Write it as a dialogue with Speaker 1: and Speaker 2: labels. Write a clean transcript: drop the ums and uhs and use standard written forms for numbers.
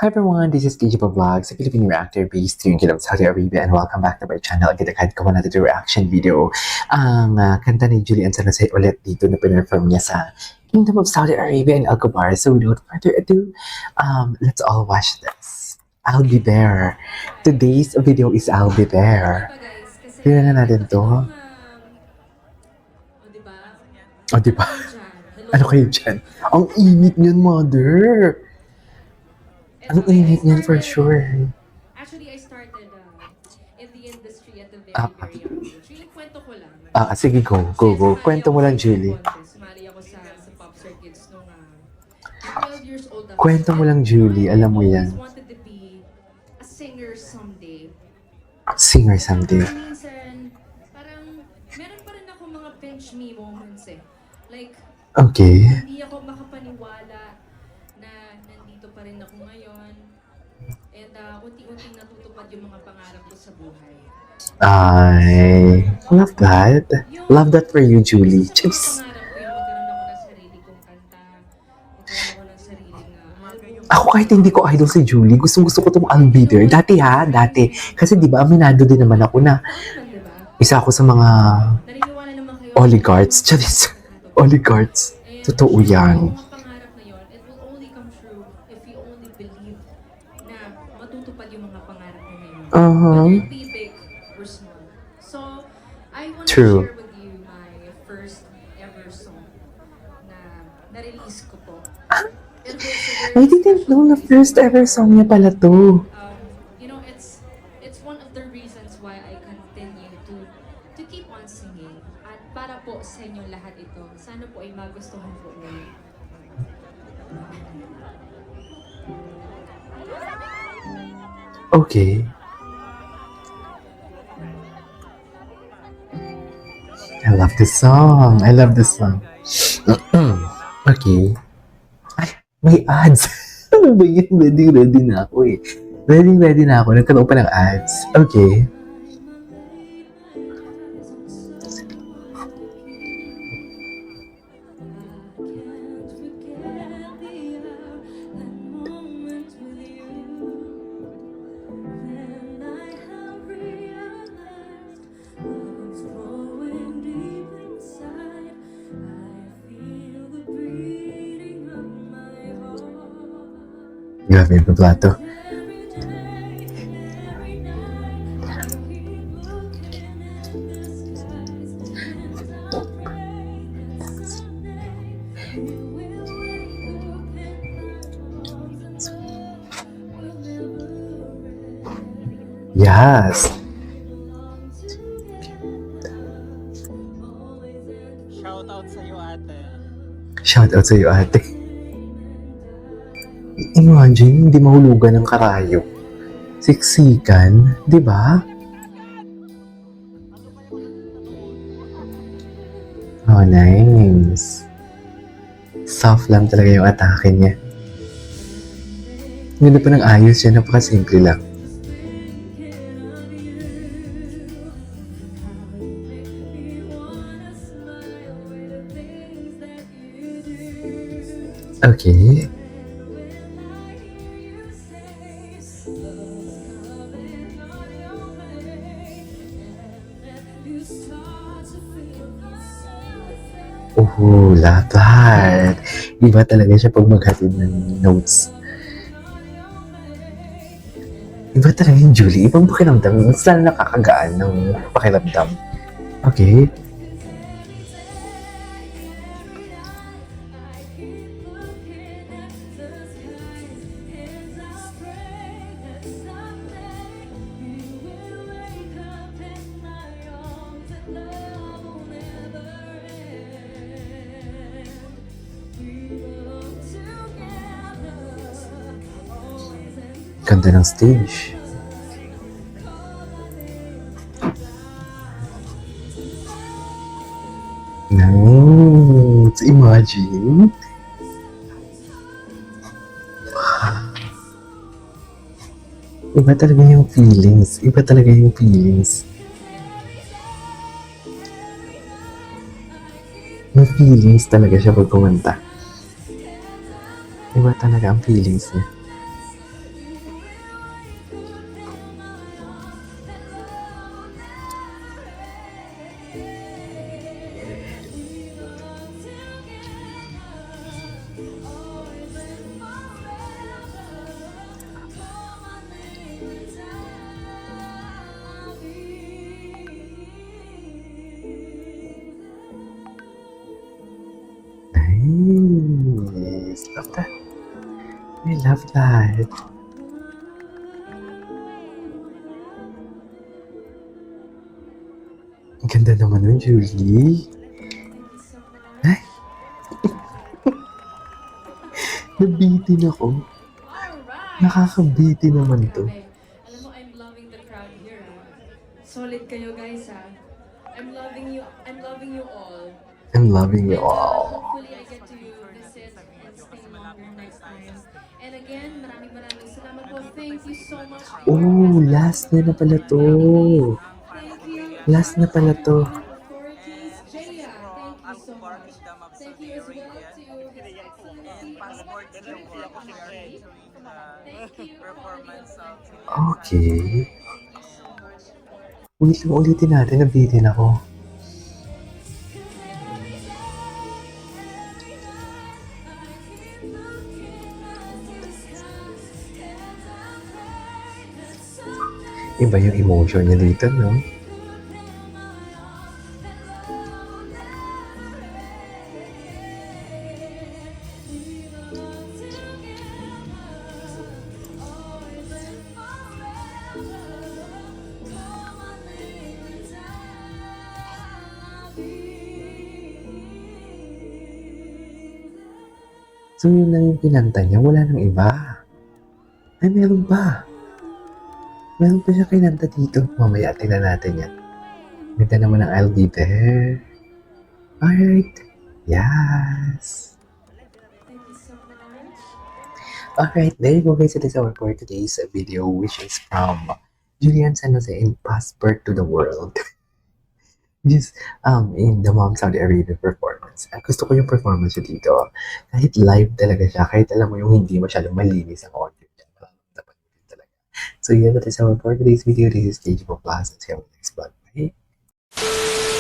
Speaker 1: Hi everyone, this is KJ Vlogs, a Filipino reactor based here in Kingdom, Saudi Arabia, and welcome back to my channel. Again, kahit ko natin yung reaction video. Ang kanta ni Julian Sanase ulit dito na pinarform niya sa Kingdom of Saudi Arabia and Al-Kubar. So without further ado, let's all watch this. I'll be there. Today's video is I'll be there. Tingnan na natin to. O, diba? Ano kayo dyan? Ang init niyan, mother! Ang init niyan for sure.
Speaker 2: Actually, I started in the industry at the very young age. Yung kwento ko lang.
Speaker 1: Sige, go. Kwento mo lang, Julie.
Speaker 2: Sumali ako sa pop circuits nung 12 years old ako.
Speaker 1: Kwento mo lang, Julie. Alam mo
Speaker 2: I
Speaker 1: yan.
Speaker 2: always wanted to be a singer someday.
Speaker 1: Singer someday.
Speaker 2: Minsan, parang meron pa rin ako mga pinch me moments eh. Like,
Speaker 1: Okay.
Speaker 2: hindi ako makapaniwala na nandito pa rin ako ngayon. And unti-unting natutupad yung mga pangarap ko sa buhay.
Speaker 1: I love that. Love that for you, Julie. Just,
Speaker 2: Pangarap ko yung magkaroon ako ng sarili kong kanta. Magkaroon ako ng sariling album.
Speaker 1: ako kahit hindi ko idol si Julie, gustong-gusto ko itong I'll Be There. Dati. Kasi di ba, aminado din naman ako na
Speaker 2: Naman, diba?
Speaker 1: isa ako sa mga
Speaker 2: Naniniwala naman kayo.
Speaker 1: oligarchs. Charis. Oligarchs. Totoo yan.
Speaker 2: Yung mga pangarap na yun, it will only come true if you only believe na matutupad yung mga pangarap mo ngayon. Whether it be big or small. So, I want
Speaker 1: True.
Speaker 2: to share with you my first ever song na na-release ko po. It holds a very
Speaker 1: I didn't know na first ever song niya pala to.
Speaker 2: you know, it's one of the reasons why I continue to keep on singing. At para po sa inyong lahat ito, sana po ay magustuhan po ninyo.
Speaker 1: Okay. I love this song. Okay. Ay, may ads. Ano ba yun? Ready na ako eh. Ready na ako. Nagkaroon pa ng ads. Okay. Grabe yung plato. Yes.
Speaker 3: Shoutout sa'yo, ate.
Speaker 1: Shout out sa'yo, ate. Imagine, hindi mahulugan ng karayo. Siksikan, di ba? Oh, nice. Soft lang talaga yung atake niya. Ganda pa ng ayos siya, napakasimple lang. Okay. Oh, lahat. Iba talaga siya pag maghatid ng notes. Iba talaga yung Julie. Ibang pakiramdam. Mas lalo nakakagaan ng pakiramdam. Okay. Ganda ng stage. Nice. Imagine. Iba talaga yung feelings. May feelings talaga siya pag kumanta. Iba talaga ang feelings niya. I love that. Ang ganda naman nun, Julie.
Speaker 2: Thank you so much.
Speaker 1: Ay, nabitin ako.
Speaker 2: Alright!
Speaker 1: Nakakabitin naman to.
Speaker 2: Grabe. Alam mo, I'm loving the crowd here, Solid kayo, guys, I'm loving you all.
Speaker 1: I'm loving you
Speaker 2: And,
Speaker 1: all.
Speaker 2: hopefully, I get to visit and stay longer next time. And again, maraming salamat po. Thank you so much.
Speaker 1: Oh, last na pala to.
Speaker 2: Thank you.
Speaker 1: Last na pala to.
Speaker 2: Authorities, Jaya, thank you so much. Thank you as well to His Excellency
Speaker 3: Passport to the world. We are
Speaker 2: Thank
Speaker 3: doing
Speaker 2: you.
Speaker 3: performance of
Speaker 1: Okay.
Speaker 2: Thank you so much.
Speaker 1: Ulitin natin, nabitin ako. Iba yung emotion niya dito, no? So yun lang yung pinanta niya, wala nang iba. Ay, meron pa. Meron pa siya kinanta dito. Mamaya, tingnan natin yan. Ganda naman ng I'll Be There. Alright. Yes.
Speaker 2: Thank you so much.
Speaker 1: Alright, there you go guys. It is our for today's video, which is from Julian San Jose in Passport to the World. Just in the Mom Saudi Arabia performance. Gusto ko yung performance niya dito. Kahit live talaga siya, kahit alam mo yung hindi masyadong malinis ang audio niya. Dapat yun talaga. So yeah, that is our for today's video. This is Stage Plus. See you on the next vlog. Bye!